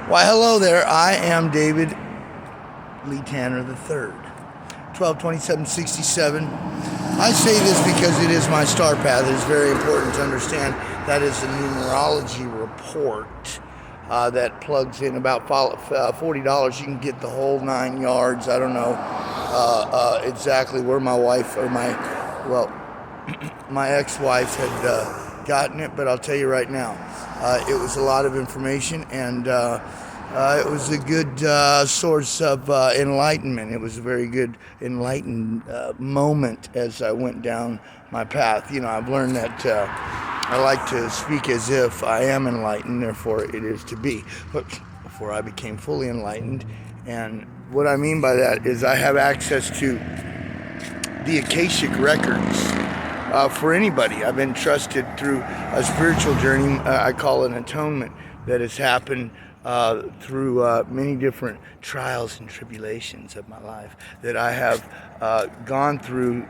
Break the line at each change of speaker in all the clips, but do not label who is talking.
Why, hello there. I am David Lee Tanner III, 122767. I say this because it is my star path. It is very important to understand that is a numerology report that plugs in about $40. You can get the whole 9 yards. I don't know exactly where my wife or my ex-wife had gotten it, but I'll tell you right now, it was a lot of information, and it was a good source of enlightenment. It was a very good enlightened moment as I went down my path. You know, I've learned that I like to speak as if I am enlightened, therefore it is to be. But before I became fully enlightened, and what I mean by that is I have access to the Akashic records. For anybody, I've been trusted through a spiritual journey. I call it an atonement that has happened through many different trials and tribulations of my life that I have gone through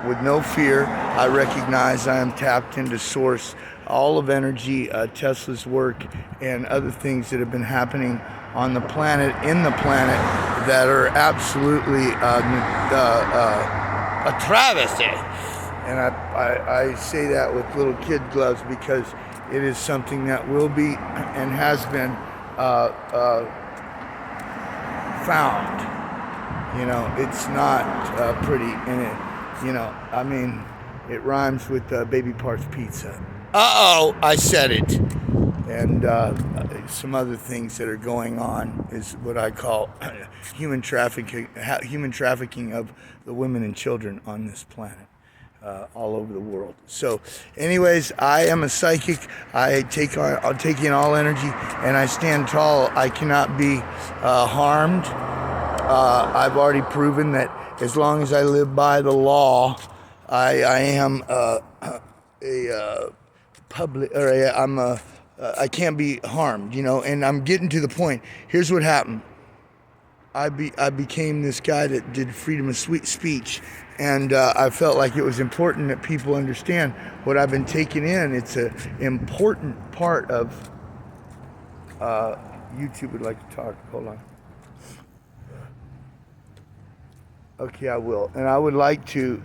with no fear. I recognize I am tapped into source, all of energy, Tesla's work, and other things that have been happening on the planet, in the planet, that are absolutely a travesty. And I say that with little kid gloves because it is something that will be and has been found. You know, it's not pretty, and it, you know, I mean, it rhymes with baby parts pizza. I said it. And some other things that are going on is what I call human trafficking of the women and children on this planet. All over the world. So anyways, I am a psychic. I'll take in all energy, and I stand tall. I cannot be harmed. I've already proven that as long as I live by the law, I am a public, or I can't be harmed, you know. And I'm getting to the point. Here's what happened. I became this guy that did freedom of speech, and I felt like it was important that people understand what I've been taking in. It's an important part of YouTube would like to talk. Hold on. Okay, I will. And I would like to,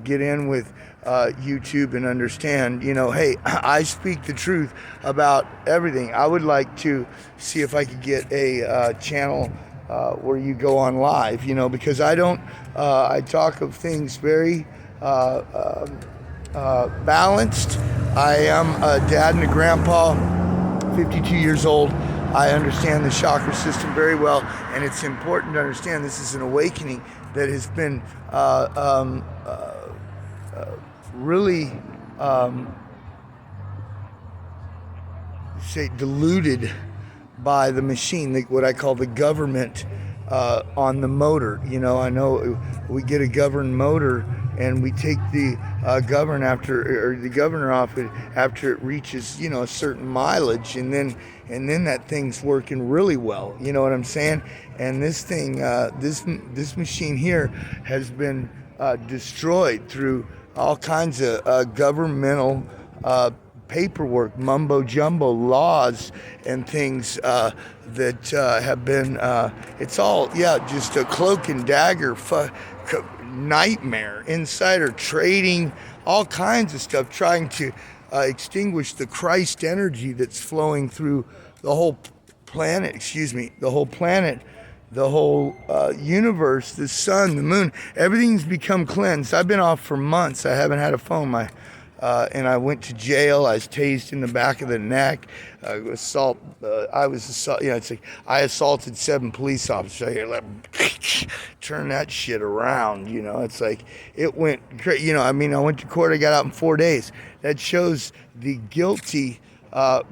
get in with YouTube and understand, hey, I speak the truth about everything. I would like to see if I could get a channel where you go on live, because I talk of things very balanced. I am a dad and a grandpa, 52 years old. I understand the chakra system very well, and it's important to understand this is an awakening that has been really diluted by the machine, what I call the government on the motor. I know we get a governed motor, and we take the governor off it after it reaches a certain mileage, and then that thing's working really well. You know what I'm saying? And this thing, this machine here, has been destroyed through all kinds of governmental paperwork, mumbo jumbo laws and things that have been, it's all, just a cloak and dagger nightmare, insider trading, all kinds of stuff, trying to extinguish the Christ energy that's flowing through the whole planet, the whole universe, the sun, the moon. Everything's become cleansed. I've been off for months. I haven't had a phone. And I went to jail. I was tased in the back of the neck. I assaulted 7 police officers. Turn that shit around. It's like it went crazy. I went to court. I got out in 4 days. That shows the guilty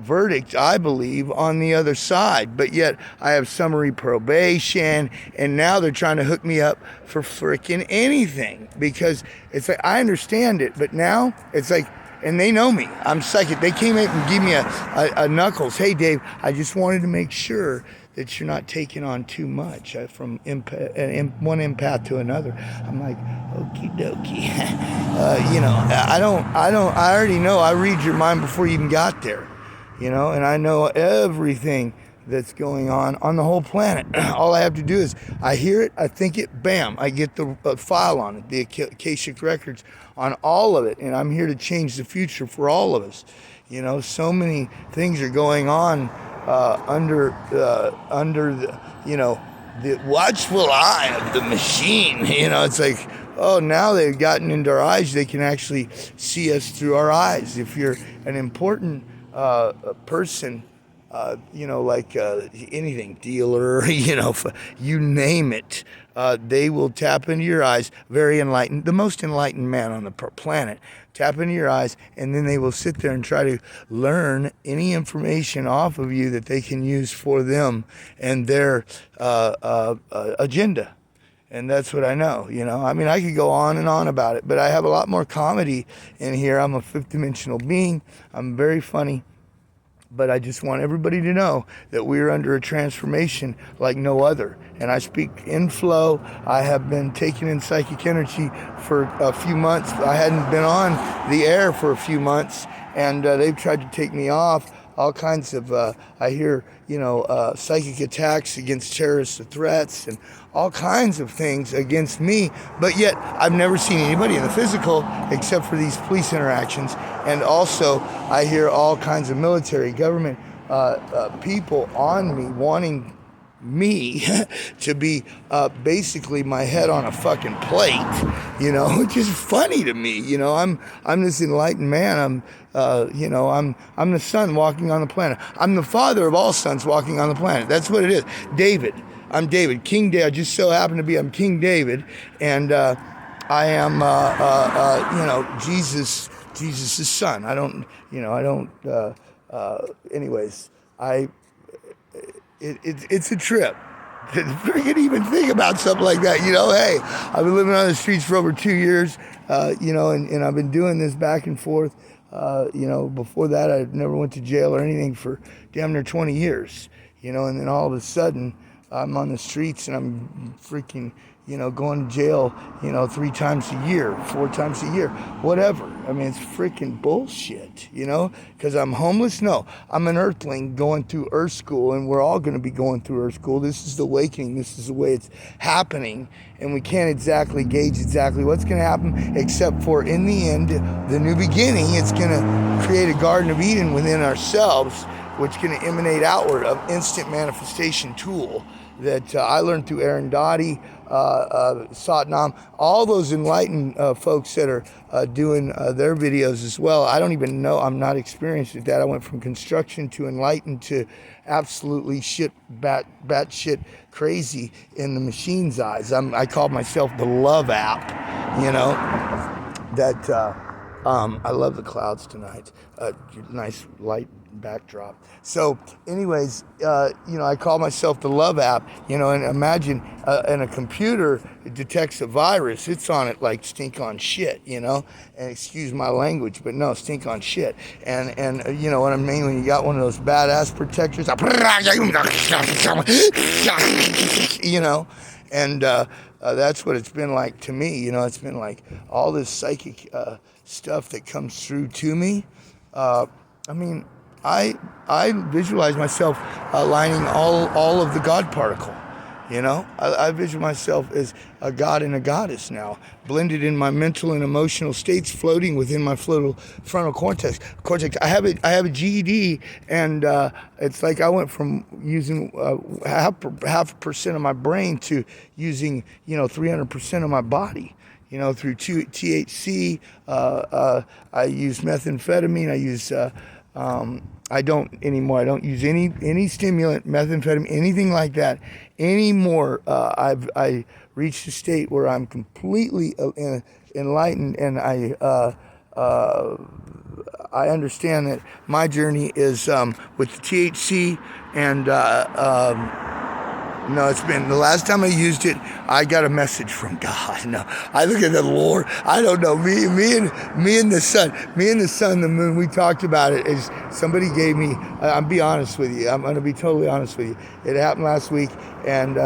verdict, I believe, on the other side. But yet I have summary probation, and now they're trying to hook me up for frickin' anything, because it's like, I understand it, but now it's like, and they know me, I'm psychic. They came in and gave me a knuckles. Hey Dave, I just wanted to make sure that you're not taking on too much from one empath to another. I'm like, okie dokie. I already know. I read your mind before you even got there. and I know everything that's going on the whole planet. All I have to do is I hear it, I think it, bam, I get the file on it, the Akashic records on all of it, and I'm here to change the future for all of us. So many things are going on under the the watchful eye of the machine. It's like, oh, now they've gotten into our eyes. They can actually see us through our eyes. If you're an important person, like anything, dealer, you name it, they will tap into your eyes. Very enlightened, the most enlightened man on the planet. Tap into your eyes, and then they will sit there and try to learn any information off of you that they can use for them and their agenda. And that's what I know, I mean, I could go on and on about it, but I have a lot more comedy in here. I'm a fifth dimensional being. I'm very funny. But I just want everybody to know that we're under a transformation like no other. And I speak in flow. I have been taking in psychic energy for a few months. I hadn't been on the air for a few months, and they've tried to take me off. All kinds of, I hear, psychic attacks against terrorist threats and all kinds of things against me. But yet, I've never seen anybody in the physical except for these police interactions. And also, I hear all kinds of military, government people on me wanting me to be basically my head on a fucking plate, which is funny to me. I'm this enlightened man. I'm the sun walking on the planet. I'm the father of all sons walking on the planet. That's what it is. David. I'm David, King David. I just so happen to be, I'm King David, and I am, Jesus' son. Anyways, it's a trip to freaking even think about something like that. Hey, I've been living on the streets for over 2 years, and I've been doing this back and forth. Before that, I never went to jail or anything for damn near 20 years, and then all of a sudden, I'm on the streets and I'm freaking, going to jail, 3 times a year, 4 times a year, whatever. I mean, it's freaking bullshit, because I'm homeless? No, I'm an earthling going through Earth School, and we're all going to be going through Earth School. This is the awakening. This is the way it's happening, and we can't exactly gauge exactly what's going to happen, except for in the end, the new beginning, it's going to create a Garden of Eden within ourselves, which is going to emanate outward, of instant manifestation tool that I learned through Aaron Dottie, Satnam, all those enlightened folks that are doing their videos as well. I don't even know, I'm not experienced at that. I went from construction to enlightened to absolutely batshit crazy in the machine's eyes. I call myself the love app, that I love the clouds tonight. Nice light backdrop. So anyways, I call myself the love app, and imagine in a computer, it detects a virus. It's on it like stink on shit, and excuse my language, but no, stink on shit. And you know what I mean? When you got one of those badass protectors, and that's what it's been like to me. It's been like all this psychic stuff that comes through to me. I visualize myself lining all of the God particle. I visualize myself as a god and a goddess now, blended in my mental and emotional states, floating within my frontal cortex. I have a GED, and it's like I went from using half a percent of my brain to using 300% of my body. Through THC, I use methamphetamine. I use I don't anymore. I don't use any stimulant, methamphetamine, anything like that anymore. I reached a state where I'm completely enlightened, and I understand that my journey is with the THC, and no, it's been the last time I used it, I got a message from God. No, I look at the Lord. I don't know. Me and the sun, the moon. We talked about it. As somebody gave me. I'll be honest with you. I'm going to be totally honest with you. It happened last week, and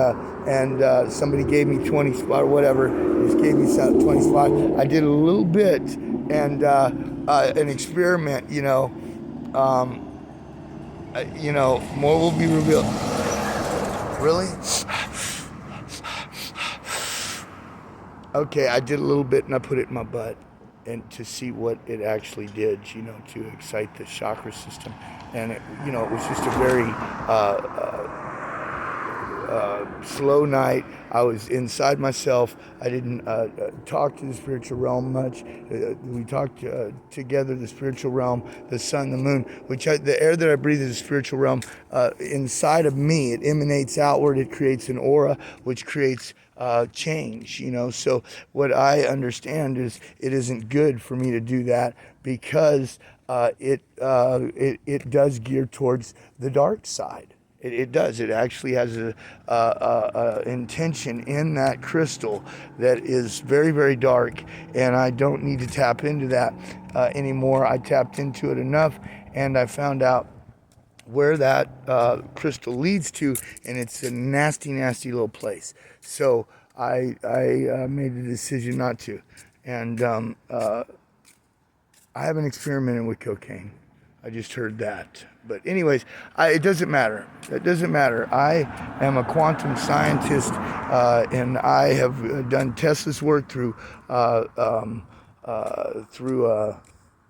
somebody gave me 20 spot or whatever. Just gave me some 20 spot. I did a little bit, and an experiment. more will be revealed. Really? Okay, I did a little bit and I put it in my butt, and to see what it actually did, to excite the chakra system. And it was just a very slow night. I was inside myself. I didn't talk to the spiritual realm much. We talked together, the spiritual realm, the sun, the moon, the air that I breathe is the spiritual realm. Inside of me, it emanates outward. It creates an aura, which creates change. So what I understand is it isn't good for me to do that, because it does gear towards the dark side. It does. It actually has a intention in that crystal that is very, very dark, and I don't need to tap into that anymore. I tapped into it enough, and I found out where that crystal leads to, and it's a nasty, nasty little place. So I made the decision not to, and I haven't experimented with cocaine. I just heard that. But anyways, it doesn't matter. It doesn't matter. I am a quantum scientist, and I have done Tesla's work through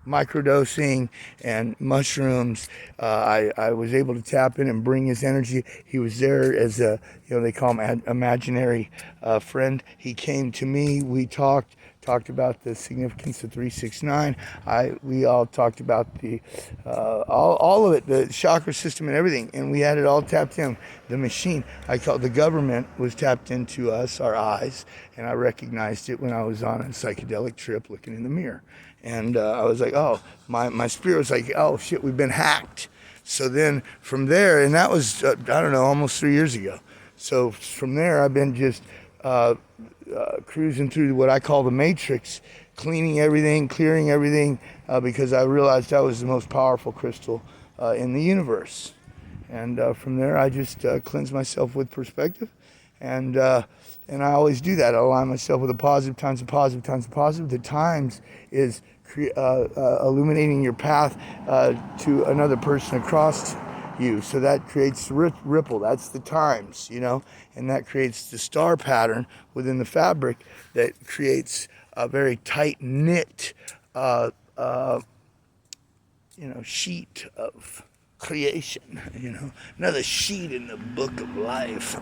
microdosing and mushrooms. I was able to tap in and bring his energy. He was there as they call him imaginary friend. He came to me. We talked about the significance of 369. We all talked about the all of it, the chakra system and everything, and we had it all tapped in. The machine, the government was tapped into us, our eyes, and I recognized it when I was on a psychedelic trip looking in the mirror. And I was like, oh, my spirit was like, oh shit, we've been hacked. So then from there, and that was, I don't know, almost 3 years ago. So from there, I've been just cruising through what I call the matrix, cleaning everything, clearing everything, because I realized that was the most powerful crystal in the universe. And from there, I just cleanse myself with perspective, and I always do that. I align myself with the positive times of positive times of positive. The times is illuminating your path to another person across you. So that creates ripple. That's the times, and that creates the star pattern within the fabric that creates a very tight knit, sheet of creation. Another sheet in the book of life.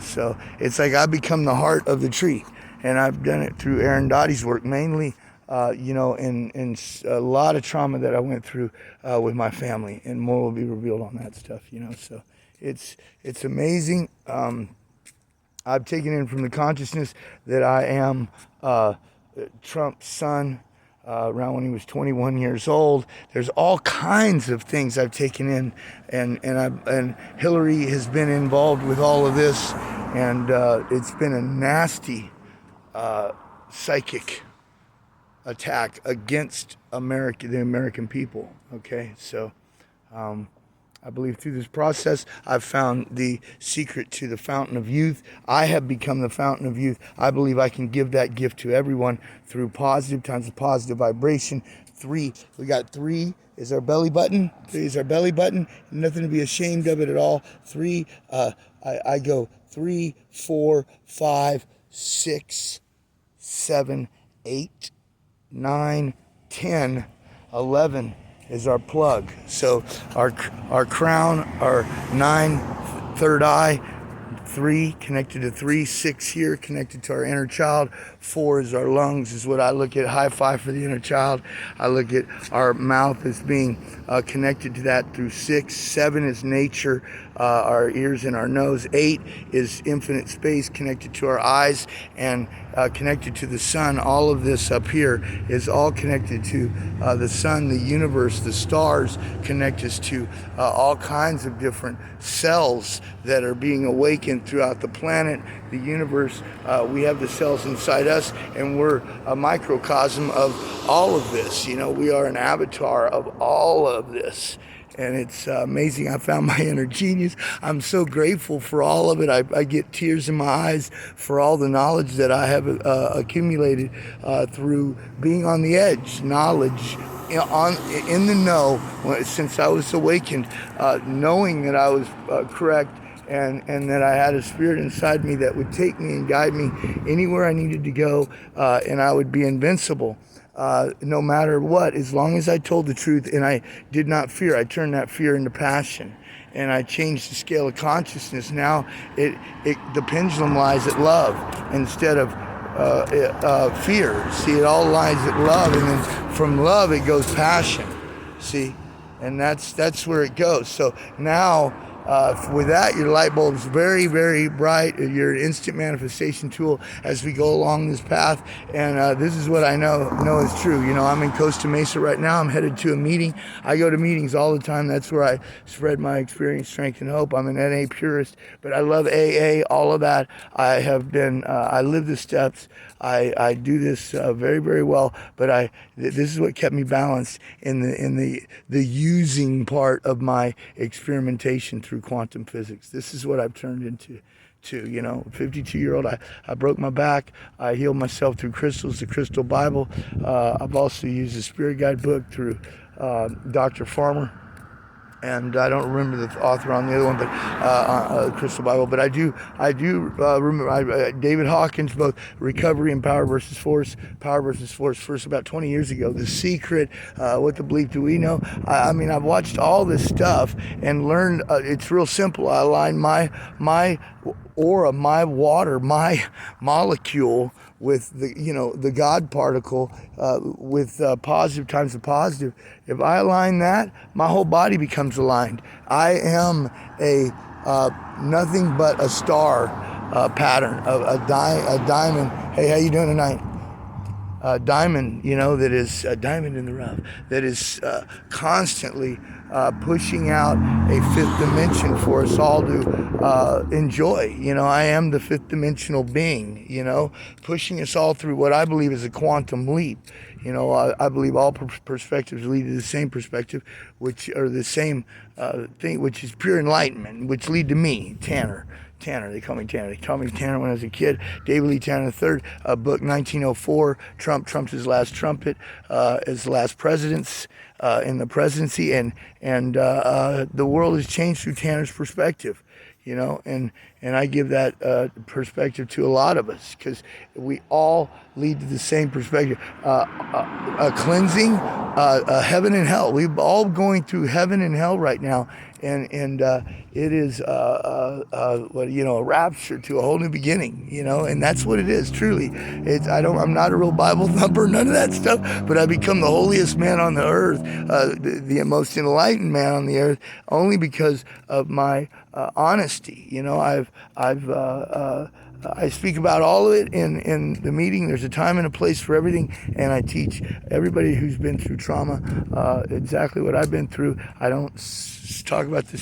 So it's like I become the heart of the tree, and I've done it through Aaron Dottie's work mainly. And a lot of trauma that I went through with my family, and more will be revealed on that stuff, So it's amazing. I've taken in from the consciousness that I am Trump's son, around when he was 21 years old. There's all kinds of things I've taken in, and Hillary has been involved with all of this, and it's been a nasty psychic attack against the American people. Okay, so I believe through this process I've found the secret to the fountain of youth. I have become the fountain of youth. I believe I can give that gift to everyone through positive times of positive vibration. We got 3 is our belly button. 3 is our belly button. Nothing to be ashamed of it at all. 3, I go 3, 4, 5, 6, 7, 8, 9, 10, 11 is our plug. So our crown, our 9, third eye, 3 connected to 3, 6 here connected to our inner child. 4 is our lungs, is what I look at. High 5 for the inner child. I look at our mouth as being connected to that through 6. 7 is nature, our ears and our nose. 8 is infinite space connected to our eyes and connected to the sun. All of this up here is all connected to the sun, the universe, the stars connect us to all kinds of different cells that are being awakened throughout the planet, the universe. We have the cells inside us, and we're a microcosm of all of this. We are an avatar of all of this. And it's amazing. I found my inner genius. I'm so grateful for all of it. I get tears in my eyes for all the knowledge that I have accumulated through being on the edge. Knowledge in the know since I was awakened, knowing that I was correct, and that I had a spirit inside me that would take me and guide me anywhere I needed to go, and I would be invincible. No matter what, as long as I told the truth and I did not fear, I turned that fear into passion, and I changed the scale of consciousness. Now the pendulum lies at love instead of fear. See, it all lies at love, and then from love it goes passion. See, and that's where it goes. So now, with that, your light bulb's very, very bright. You're an instant manifestation tool as we go along this path. And this is what I know is true. You know, I'm in Costa Mesa right now. I'm headed to a meeting. I go to meetings all the time. That's where I spread my experience, strength, and hope. I'm an NA purist, but I love AA, all of that. I have been, I live the steps. I do this very, very well, but this is what kept me balanced in the using part of my experimentation through quantum physics. This is what I've turned into. 52-year-old, I broke my back. I healed myself through crystals, the Crystal Bible. I've also used the Spirit Guide book through Dr. Farmer. And I don't remember the author on the other one, but Crystal Bible. But I do remember David Hawkins' book, Recovery and Power versus Force, first about 20 years ago. The Secret, What the Bleep Do We Know? I mean, I've watched all this stuff and learned. It's real simple. I align my aura, my water, my molecule with the God particle, with positive times the positive. If I align that, my whole body becomes aligned. I am a nothing but a star pattern, a diamond. Hey, how you doing tonight? Diamond, that is a diamond in the rough, that is constantly pushing out a fifth dimension for us all to enjoy. I am the fifth dimensional being, pushing us all through what I believe is a quantum leap. I believe all perspectives lead to the same perspective, which are the same thing, which is pure enlightenment, which lead to me, Tanner. They call me Tanner. They called me Tanner when I was a kid. David Lee Tanner III, book 1904. Trump's his last trumpet, his last presidents in the presidency, and the world has changed through Tanner's perspective. And I give that perspective to a lot of us, because we all lead to the same perspective. A cleansing, heaven and hell. We're all going through heaven and hell right now, and it is a rapture to a whole new beginning. And that's what it is. Truly, I'm not a real Bible thumper, none of that stuff. But I become the holiest man on the earth, the most enlightened man on the earth, only because of my honesty. I speak about all of it in the meeting. There's a time and a place for everything, and I teach everybody who's been through trauma exactly what I've been through. I don't talk about the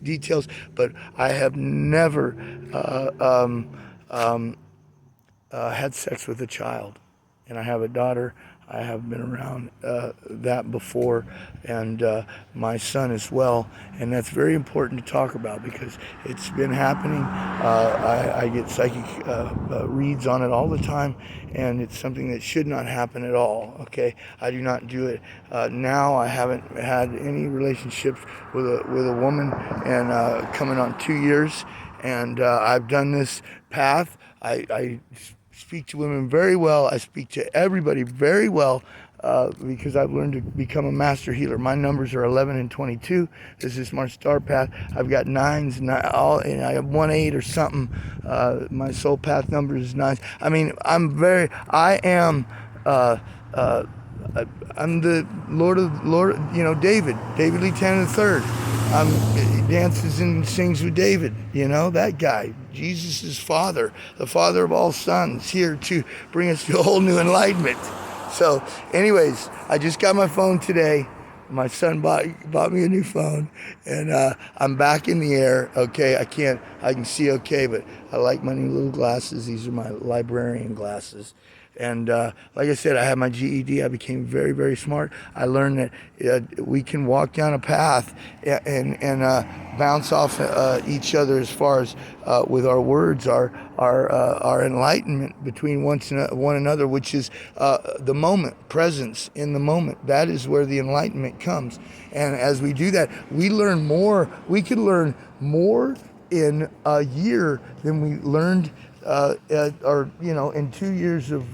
details, but I have never had sex with a child, and I have a daughter. I have been around that before, and my son as well, and that's very important to talk about because it's been happening. I get psychic reads on it all the time, and it's something that should not happen at all. Okay, I do not do it now. I haven't had any relationships with a woman, and coming on 2 years, and I've done this path. I speak to women very well. I speak to everybody very well because I've learned to become a master healer. My numbers are 11 and 22. This is my star path. I've got nines, and I have 1-8 or something. My soul path number is 9. I mean, I'm the Lord, David Lee Tanner III. He dances and sings with David, that guy. Jesus' father, the father of all sons, here to bring us to a whole new enlightenment. So anyways, I just got my phone today. My son bought me a new phone, and I'm back in the air. Okay, I can see okay, but I like my new little glasses. These are my librarian glasses. And like I said, I had my GED. I became very, very smart. I learned that we can walk down a path and bounce off each other as far as with our words, our enlightenment between one another, which is the moment, presence in the moment. That is where the enlightenment comes. And as we do that, we learn more. We can learn more in a year than we learned or in 2 years of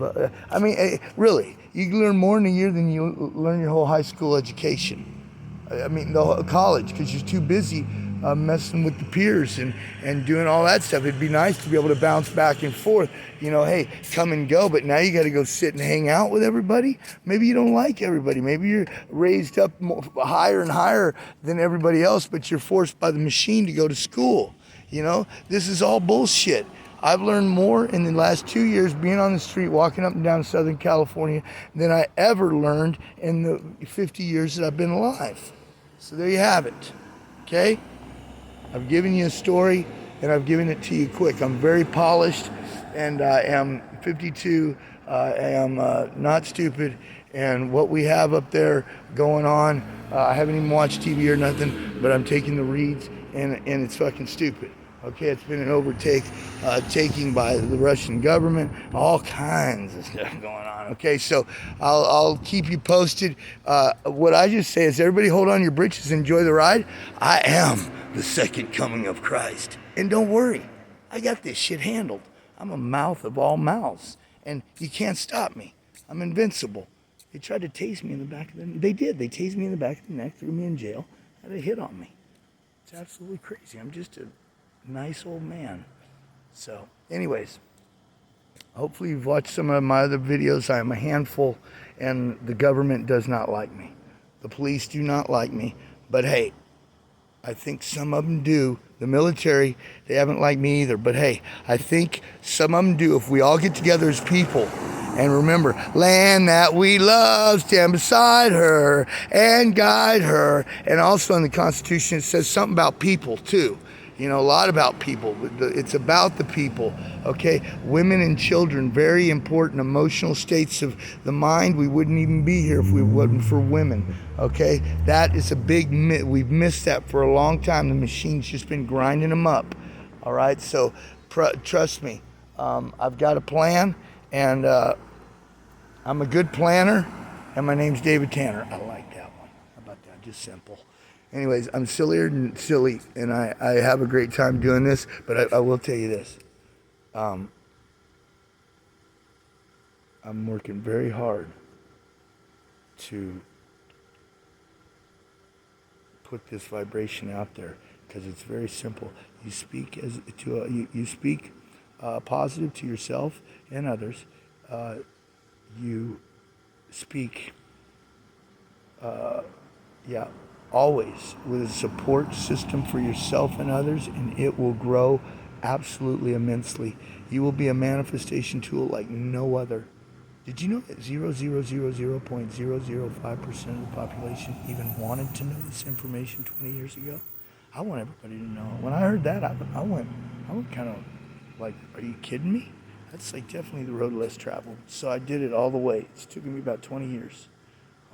really, you can learn more in a year than you learn your whole high school education. I mean, the whole college, because you're too busy messing with the peers and doing all that stuff. It'd be nice to be able to bounce back and forth, hey, come and go, but now you got to go sit and hang out with everybody. Maybe you don't like everybody. Maybe you're raised up higher and higher than everybody else, but you're forced by the machine to go to school. This is all bullshit. I've learned more in the last 2 years being on the street, walking up and down Southern California, than I ever learned in the 50 years that I've been alive. So there you have it, okay? I've given you a story, and I've given it to you quick. I'm very polished, and I am 52. I am not stupid, and what we have up there going on, I haven't even watched TV or nothing, but I'm taking the reads, and it's fucking stupid. Okay, it's been an taking by the Russian government, all kinds of stuff going on. Okay, so I'll keep you posted. What I just say is, everybody hold on your britches, enjoy the ride. I am the second coming of Christ. And don't worry, I got this shit handled. I'm a mouth of all mouths, and you can't stop me. I'm invincible. They tried to tase me in the back of the neck. They did. They tased me in the back of the neck, threw me in jail, had a hit on me. It's absolutely crazy. I'm just a nice old man. So anyways, hopefully you've watched some of my other videos. I am a handful, and the government does not like me. The police do not like me, but hey, I think some of them do. The military, they haven't liked me either, but hey, I think some of them do. If we all get together as people and remember, land that we love, stand beside her and guide her. And also in the Constitution, it says something about people too. A lot about people. It's about the people, okay? Women and children, very important emotional states of the mind. We wouldn't even be here if we wasn't for women, okay? That is a big myth. We've missed that for a long time. The machine's just been grinding them up, all right? So trust me, I've got a plan, and I'm a good planner, and my name's David Tanner. I like that one. How about that? Just simple. Anyways, I'm sillier than silly, and I have a great time doing this, but I will tell you this. I'm working very hard to put this vibration out there, because it's very simple. You speak you speak positive to yourself and others. You speak, always with a support system for yourself and others, and it will grow absolutely immensely. You will be a manifestation tool like no other. Did you know that 0.005% of the population even wanted to know this information 20 years ago? I want everybody to know. When I heard that, I went kind of like, are you kidding me? That's like definitely the road less traveled. So I did it all the way. It's taken me about 20 years.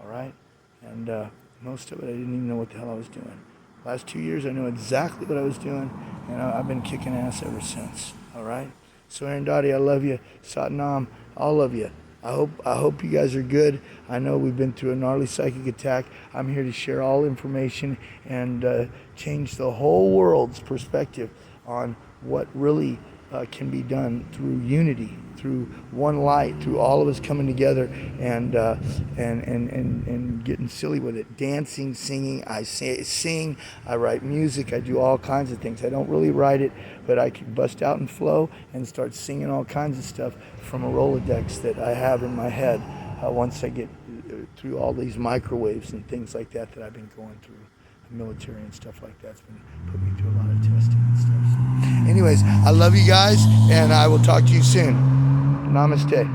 All right? And most of it, I didn't even know what the hell I was doing. Last 2 years, I knew exactly what I was doing, and I've been kicking ass ever since. All right? So Aaron Dottie, I love you. Satnam, all of you. I hope you guys are good. I know we've been through a gnarly psychic attack. I'm here to share all information and change the whole world's perspective on what really can be done through unity, through one light, through all of us coming together and getting silly with it. Dancing, singing. I sing, I write music, I do all kinds of things. I don't really write it, but I can bust out and flow and start singing all kinds of stuff from a Rolodex that I have in my head once I get through all these microwaves and things like that I've been going through. Military and stuff like that's been put me through a lot of testing and stuff. So anyways, I love you guys, and I will talk to you soon. Namaste.